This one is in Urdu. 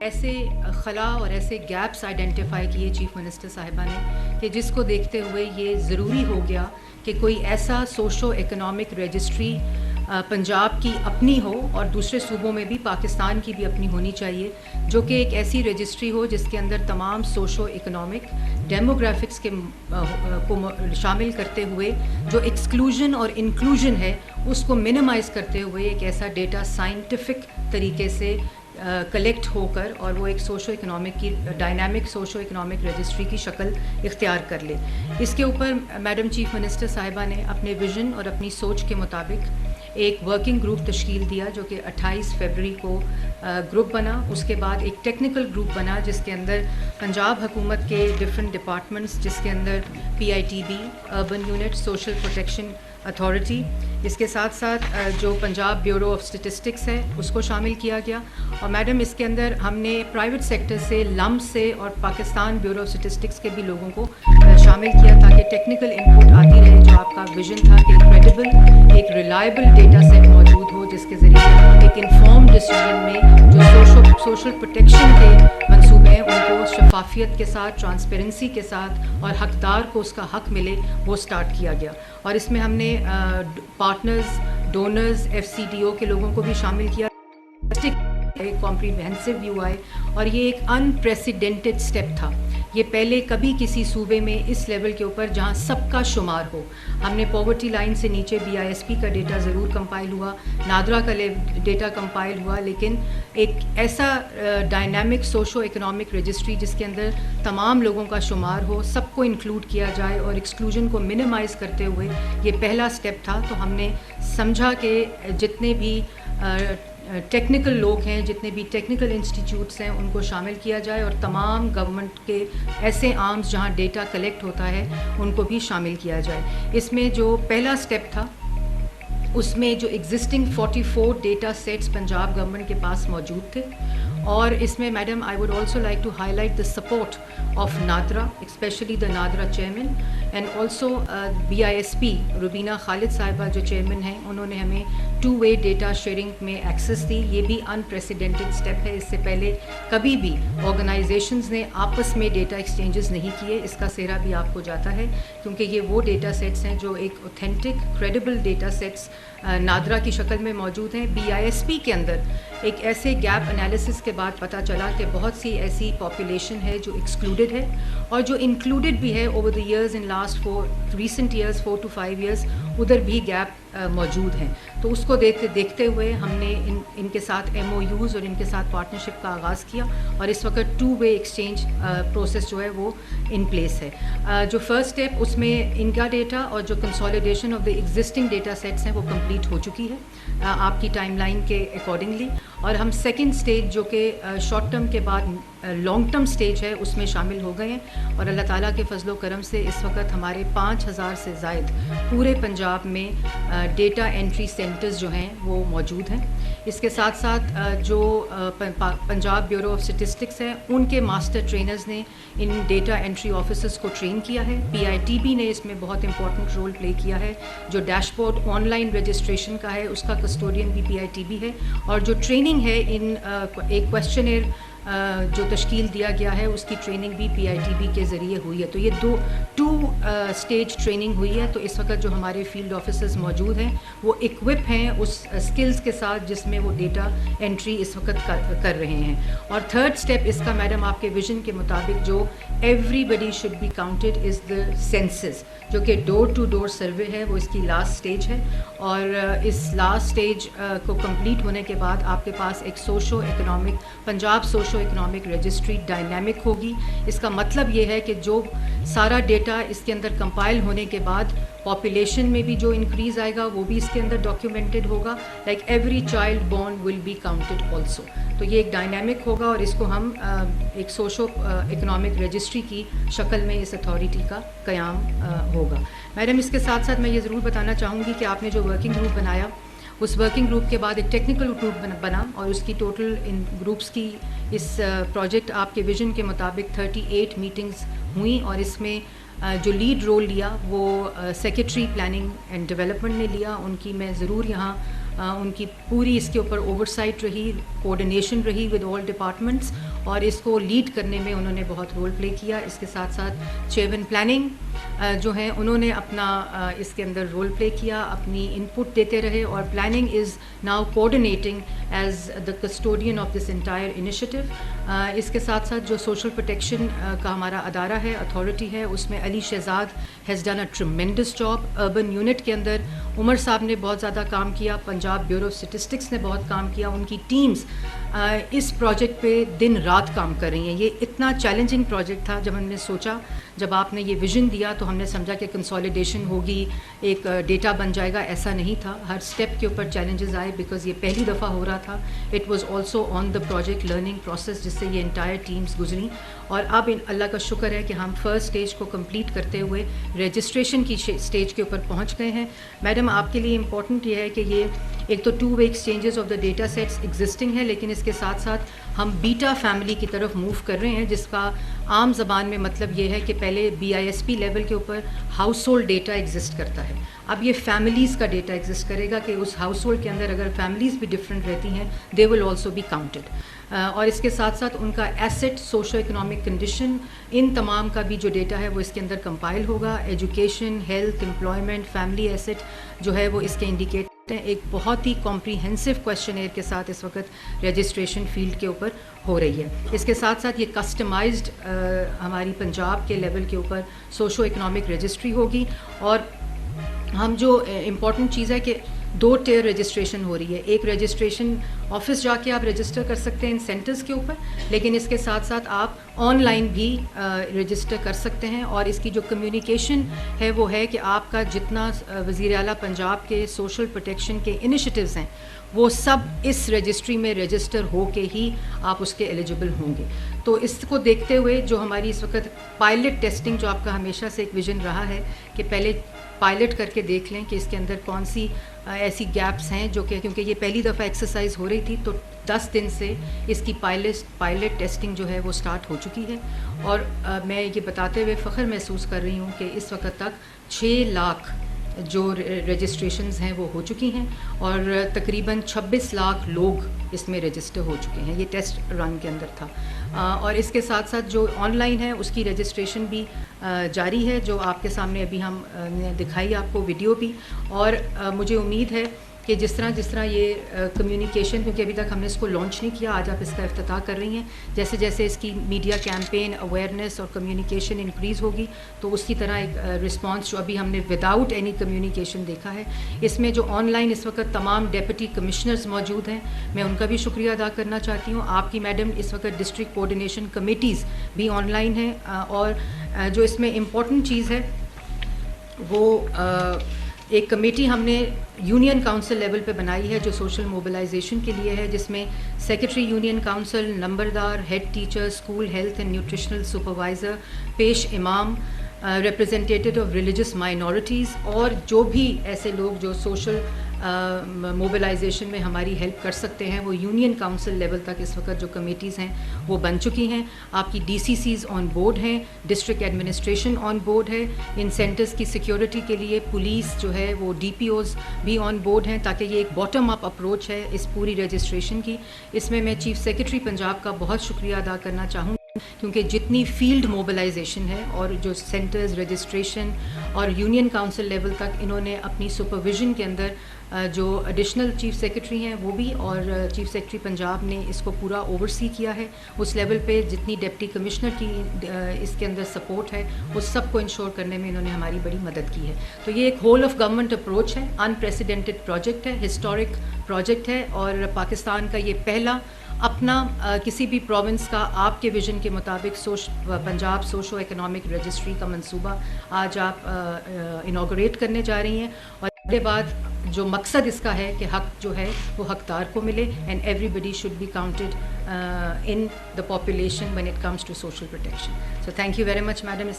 ایسے خلا اور ایسے گیپس آئیڈینٹیفائی کیے چیف منسٹر صاحبہ نے کہ جس کو دیکھتے ہوئے یہ ضروری ہو گیا کہ کوئی ایسا سوشو اکنامک رجسٹری پنجاب کی اپنی ہو اور دوسرے صوبوں میں بھی پاکستان کی بھی اپنی ہونی چاہیے، جو کہ ایک ایسی رجسٹری ہو جس کے اندر تمام سوشو اکنامک ڈیموگرافکس کے کو شامل کرتے ہوئے جو ایکسکلوژن اور انکلوژن ہے اس کو منیمائز کرتے ہوئے ایک ایسا ڈیٹا سائنٹیفک طریقے سے کلیکٹ ہو کر اور وہ ایک سوشو اکنامک کی ڈائنامک سوشو اکنامک رجسٹری کی شکل اختیار کر لے۔ اس کے اوپر میڈم چیف منسٹر صاحبہ نے اپنے ویژن اور اپنی سوچ کے مطابق ایک ورکنگ گروپ تشکیل دیا جو کہ 28 فروری کو گروپ بنا۔ اس کے بعد ایک ٹیکنیکل گروپ بنا جس کے اندر پنجاب حکومت کے ڈفرینٹ ڈپارٹمنٹس، جس کے اندر PITB urban unit, social protection authority, اس کے ساتھ ساتھ جو پنجاب بیورو آف اسٹیٹسٹکس ہے اس کو شامل کیا گیا۔ اور میڈم اس کے اندر ہم نے پرائیویٹ سیکٹر سے، لمب سے اور پاکستان بیورو آف اسٹیٹسٹکس کے بھی لوگوں کو شامل کیا تاکہ ٹیکنیکل انپٹ آتی رہے۔ جو آپ کا ویژن تھا کہ کریڈیبل ایک ریلائبل ڈیٹا سیٹ موجود ہو جس کے ذریعے ایک انفارم ڈیسیژن میں جو سوشل پروٹیکشن کے منصوبے ہیں ان کو شفافیت کے ساتھ، ٹرانسپیرنسی کے ساتھ اور حقدار کو اس کا حق ملے وہ سٹارٹ کیا گیا۔ اور اس میں ہم نے پارٹنرز، ڈونرز، FCDO کے لوگوں کو بھی شامل کیا۔ ایک کمپریہنسو ویو آئے اور یہ ایک انپریسیڈنٹڈ اسٹیپ تھا۔ یہ پہلے کبھی کسی صوبے میں اس لیول کے اوپر جہاں سب کا شمار ہو۔ ہم نے پاورٹی لائن سے نیچے BISP کا ڈیٹا ضرور کمپائل ہوا، نادرا کا ڈیٹا کمپائل ہوا، لیکن ایک ایسا ڈائنامک سوشو اکنامک رجسٹری جس کے اندر تمام لوگوں کا شمار ہو، سب کو انکلوڈ کیا جائے اور ایکسکلوژن کو منیمائز کرتے ہوئے یہ پہلا اسٹیپ تھا۔ تو ہم نے سمجھا کہ جتنے بھی ٹیکنیکل لوگ ہیں، جتنے بھی ٹیکنیکل انسٹیٹیوٹس ہیں ان کو شامل کیا جائے اور تمام گورنمنٹ کے ایسے آرمز جہاں ڈیٹا کلیکٹ ہوتا ہے ان کو بھی شامل کیا جائے۔ اس میں جو پہلا سٹیپ تھا اس میں جو existing 44 data sets Punjab government کے پاس موجود تھے، اور اس میں madam I would also like to highlight the support of NADRA, especially the NADRA chairman and also BISP Rubina Khalid sahiba جو چیئرمین ہیں، انہوں نے ہمیں 2 وے ڈیٹا شیئرنگ میں ایکسیس دی۔ یہ بھی انپریسیڈنٹڈ اسٹیپ ہے، اس سے پہلے کبھی بھی آرگنائزیشنز نے آپس میں ڈیٹا ایکسچینجز نہیں کیے۔ اس کا سہرا بھی آپ کو جاتا ہے کیونکہ یہ وہ ڈیٹا سیٹس ہیں جو ایک authentic credible data seats NADRA کی شکل میں موجود ہیں۔ BISP کے اندر ایک ایسے گیپ انالیسس کے بعد پتہ چلا کہ بہت سی ایسی پاپولیشن ہے جو ایکسکلوڈڈ ہے اور جو انکلوڈڈ بھی ہے over the years in last recent years 4 to 5 years، ادھر بھی گیپ موجود ہیں۔ تو اس کو دیکھتے ہوئے ہم نے ان کے ساتھ MOUs اور ان کے ساتھ پارٹنرشپ کا آغاز کیا اور اس وقت 2 وے ایکسچینج پروسیس جو ہے وہ ان پلیس ہے۔ جو فرسٹ اسٹیپ اس میں ان کا ڈیٹا اور جو consolidation of the existing data seats ہیں وہ کمپلیٹ ہو چکی ہے آپ کی ٹائم لائن کے اکارڈنگلی، اور ہم سیکنڈ اسٹیج جو کہ شارٹ ٹرم کے بعد لانگ ٹرم اسٹیج ہے اس میں شامل ہو گئے ہیں، اور اللہ تعالیٰ کے فضل و کرم سے اس وقت ہمارے 5000 سے زائد پورے پنجاب میں ڈیٹا انٹری سینٹرز جو ہیں وہ موجود ہیں۔ اس کے ساتھ ساتھ جو پنجاب بیورو آف اسٹیٹسٹکس ہیں ان کے ماسٹر ٹرینرز نے ان ڈیٹا انٹری آفیسرز کو ٹرین کیا ہے۔ PITB نے اس میں بہت امپورٹنٹ رول پلے کیا ہے۔ جو dash board on line registration کا ہے اس کا کسٹوڈین بھی PITB ہے، اور جو ٹریننگ ہے ان ایک کویسچنر جو تشکیل دیا گیا ہے اس کی ٹریننگ بھی PITB کے ذریعے ہوئی ہے۔ تو یہ 2 اسٹیج ٹریننگ ہوئی ہے۔ تو اس وقت جو ہمارے فیلڈ آفیسرز موجود ہیں وہ اکوپ ہیں اس اسکلز کے ساتھ جس میں وہ ڈیٹا انٹری اس وقت کر رہے ہیں۔ اور تھرڈ اسٹیپ اس کا میڈم آپ کے ویژن کے مطابق جو everybody should be counted as the census, جو کہ ڈور ٹو ڈور سروے ہے، وہ اس کی لاسٹ اسٹیج ہے۔ اور اس لاسٹ اسٹیج کو کمپلیٹ ہونے کے بعد آپ کے پاس ایک socio economic Punjab socio economic registry dynamic ہوگی۔ اس کا مطلب یہ ہے کہ جو سارا ڈیٹا اس کے اندر کمپائل ہونے کے بعد پاپولیشن میں بھی جو انکریز آئے گا وہ بھی اس کے اندر ڈاکیومنٹڈ ہوگا، like every child born will be counted also. تو یہ ایک ڈائنامک ہوگا اور اس کو ہم ایک سوشو اکنامک رجسٹری کی شکل میں اس اتھارٹی کا قیام ہوگا۔ میڈم اس کے ساتھ ساتھ میں یہ ضرور بتانا چاہوں گی کہ آپ نے جو ورکنگ گروپ بنایا اس ورکنگ گروپ کے بعد ایک ٹیکنیکل گروپ بنا، اور اس کی ٹوٹل ان گروپس کی اس پروجیکٹ آپ کے ویژن کے مطابق 38 میٹنگز ہوئیں، اور اس میں جو لیڈ رول لیا وہ سیکریٹری پلاننگ اینڈ ڈیولپمنٹ نے لیا۔ ان کی میں ضرور یہاں ان کی پوری اس کے اوپر اوورسائٹ رہی، کوآرڈینیشن رہی ود آل ڈپارٹمنٹس، اور اس کو لیڈ کرنے میں انہوں نے بہت رول پلے کیا. اس کے ساتھ ساتھ چیئرمین پلاننگ جو ہیں انہوں نے اپنا اس کے اندر رول پلے کیا, اپنی ان پٹ دیتے رہے, اور planning is now coordinating as the custodian of this entire initiative. اس کے ساتھ ساتھ جو سوشل پروٹیکشن کا ہمارا ادارہ ہے, اتھارٹی ہے, اس میں Ali Shahzad has done a tremendous job. Urban unit کے اندر عمر صاحب نے بہت زیادہ کام کیا, پنجاب بیورو آف اسٹیٹسٹکس نے بہت کام کیا, ان کی ٹیمز اس پروجیکٹ پہ دن رات کام کر رہی ہیں. یہ اتنا چیلنجنگ پروجیکٹ تھا. جب ہم نے سوچا, جب آپ نے یہ ویژن دیا تو ہم نے سمجھا کہ کنسالیڈیشن ہوگی, ایک ڈیٹا بن جائے گا. ایسا نہیں تھا, ہر اسٹیپ کے اوپر چیلنجز آئے, بیکاز یہ پہلی دفعہ ہو رہا تھا. It was also on the project learning process جس سے یہ انٹائر ٹیمز گزری, اور اب اللہ کا شکر ہے کہ ہم فرسٹ اسٹیج کو کمپلیٹ کرتے ہوئے رجسٹریشن کی اسٹیج کے اوپر پہنچ گئے ہیں. میڈم, آپ کے لیے امپورٹنٹ یہ ہے کہ یہ ایک تو 2 way exchanges of the data sets existing ہے, لیکن اس کے ساتھ ساتھ ہم بیٹا فیملی کی طرف موو کر رہے ہیں, جس کا عام زبان میں مطلب یہ ہے کہ پہلے BISP لیول کے اوپر ہاؤس ہولڈ ڈیٹا ایگزسٹ کرتا ہے, اب یہ فیملیز کا ڈیٹا ایگزسٹ کرے گا کہ اس ہاؤس ہولڈ کے اندر اگر فیملیز بھی ڈفرینٹ رہتی ہیں they will also be counted. اور اس کے ساتھ ساتھ ان کا ایسٹ, سوشو اکنامک کنڈیشن, ان تمام کا بھی جو ڈیٹا ہے وہ اس کے اندر کمپائل ہوگا. Education, health, employment, family asset جو ہے وہ اس کے انڈیکیٹ ہیں. ایک بہت ہی کمپریہنسو کویشچنیئر کے ساتھ اس وقت رجسٹریشن فیلڈ کے اوپر ہو رہی ہے. اس کے ساتھ ساتھ یہ کسٹمائزڈ ہماری پنجاب کے لیول کے اوپر سوشو اکنامک رجسٹری ہوگی. اور ہم جو امپورٹنٹ چیز ہے کہ 2 ٹیئر رجسٹریشن ہو رہی ہے. ایک رجسٹریشن آفس جا کے آپ رجسٹر کر سکتے ہیں ان سینٹرز کے اوپر, لیکن اس کے ساتھ ساتھ آپ آن لائن بھی رجسٹر کر سکتے ہیں. اور اس کی جو کمیونیکیشن ہے وہ ہے کہ آپ کا جتنا وزیر اعلیٰ پنجاب کے سوشل پروٹیکشن کے انیشیٹوز ہیں وہ سب اس رجسٹری میں رجسٹر ہو کے ہی آپ اس کے ایلیجبل ہوں گے. تو اس کو دیکھتے ہوئے جو ہماری اس وقت پائلٹ ٹیسٹنگ, جو آپ کا ہمیشہ سے ایک ویژن رہا ہے کہ پہلے پائلٹ کر کے دیکھ لیں کہ اس کے اندر کون سی ایسی گیپس ہیں جو کہ کیونکہ یہ پہلی دفعہ ایکسرسائز ہو رہی تھی, تو 10 دن سے اس کی پائلٹ ٹیسٹنگ جو ہے وہ سٹارٹ ہو چکی ہے. اور میں یہ بتاتے ہوئے فخر محسوس کر رہی ہوں کہ اس وقت تک 6 لاکھ جو رجسٹریشنز ہیں وہ ہو چکی ہیں, اور تقریباً 26 لاکھ لوگ اس میں رجسٹر ہو چکے ہیں. یہ ٹیسٹ رن کے اندر تھا. اور اس کے ساتھ ساتھ جو آن لائن ہے اس کی رجسٹریشن بھی جاری ہے, جو آپ کے سامنے ابھی ہم نے دکھائی آپ کو ویڈیو بھی. اور مجھے امید ہے کہ جس طرح یہ کمیونیکیشن, کیونکہ ابھی تک ہم نے اس کو لانچ نہیں کیا, آج آپ اس کا افتتاح کر رہی ہیں, جیسے جیسے اس کی میڈیا کیمپین, اویئرنیس اور کمیونیکیشن انکریز ہوگی تو اسی طرح ایک رسپانس جو ابھی ہم نے وداؤٹ اینی کمیونیکیشن دیکھا ہے. اس میں جو آن لائن اس وقت تمام ڈیپٹی کمشنرز موجود ہیں, میں ان کا بھی شکریہ ادا کرنا چاہتی ہوں. آپ کی میڈم اس وقت ڈسٹرکٹ کوآرڈینیشن کمیٹیز بھی آن لائن ہیں. اور جو اس میں امپورٹنٹ چیز ہے وہ ایک کمیٹی ہم نے یونین کاؤنسل لیول پہ بنائی ہے جو سوشل موبلائزیشن کے لیے ہے, جس میں سیکرٹری یونین کاؤنسل, نمبردار, head teacher, school health and nutritional supervisor, پیش امام, ریپرزینٹیٹیو آف ریلیجس مائنورٹیز, اور جو بھی ایسے لوگ جو سوشل موبلائزیشن میں ہماری ہیلپ کر سکتے ہیں, وہ یونین کاؤنسل لیول تک اس وقت جو کمیٹیز ہیں وہ بن چکی ہیں. آپ کی DCCs آن بورڈ ہیں, ڈسٹرکٹ ایڈمنسٹریشن آن بورڈ ہے, ان سینٹرز کی سیکیورٹی کے لیے پولیس جو ہے وہ DPOs بھی آن بورڈ ہیں, تاکہ یہ ایک باٹم اپ اپروچ ہے اس پوری رجسٹریشن کی. اس میں چیف سیکرٹری پنجاب کا بہت شکریہ ادا کرنا چاہوں کیونکہ جتنی فیلڈ موبلائزیشن ہے اور جو سینٹرز رجسٹریشن اور یونین کاؤنسل لیول تک انہوں نے اپنی سپرویژن کے اندر جو ایڈیشنل چیف سیکرٹری ہیں وہ بھی, اور چیف سیکرٹری پنجاب نے اس کو پورا اوورسی کیا ہے. اس لیول پہ جتنی ڈپٹی کمشنر کی اس کے اندر سپورٹ ہے اس سب کو انشور کرنے میں انہوں نے ہماری بڑی مدد کی ہے. تو یہ ایک ہول آف گورنمنٹ اپروچ ہے, انپریسیڈنٹڈ پروجیکٹ ہے, ہسٹورک پروجیکٹ ہے, اور پاکستان کا یہ پہلا اپنا کسی بھی پروونس کا آپ کے ویژن کے مطابق پنجاب سوشو اکنامک رجسٹری کا منصوبہ آج آپ انوگریٹ کرنے جا رہی ہیں. اور اس کے بعد جو مقصد اس کا ہے کہ حق جو ہے وہ حقدار کو ملے, and everybody should be counted in the population when it comes to social protection. So thank you very much, madam.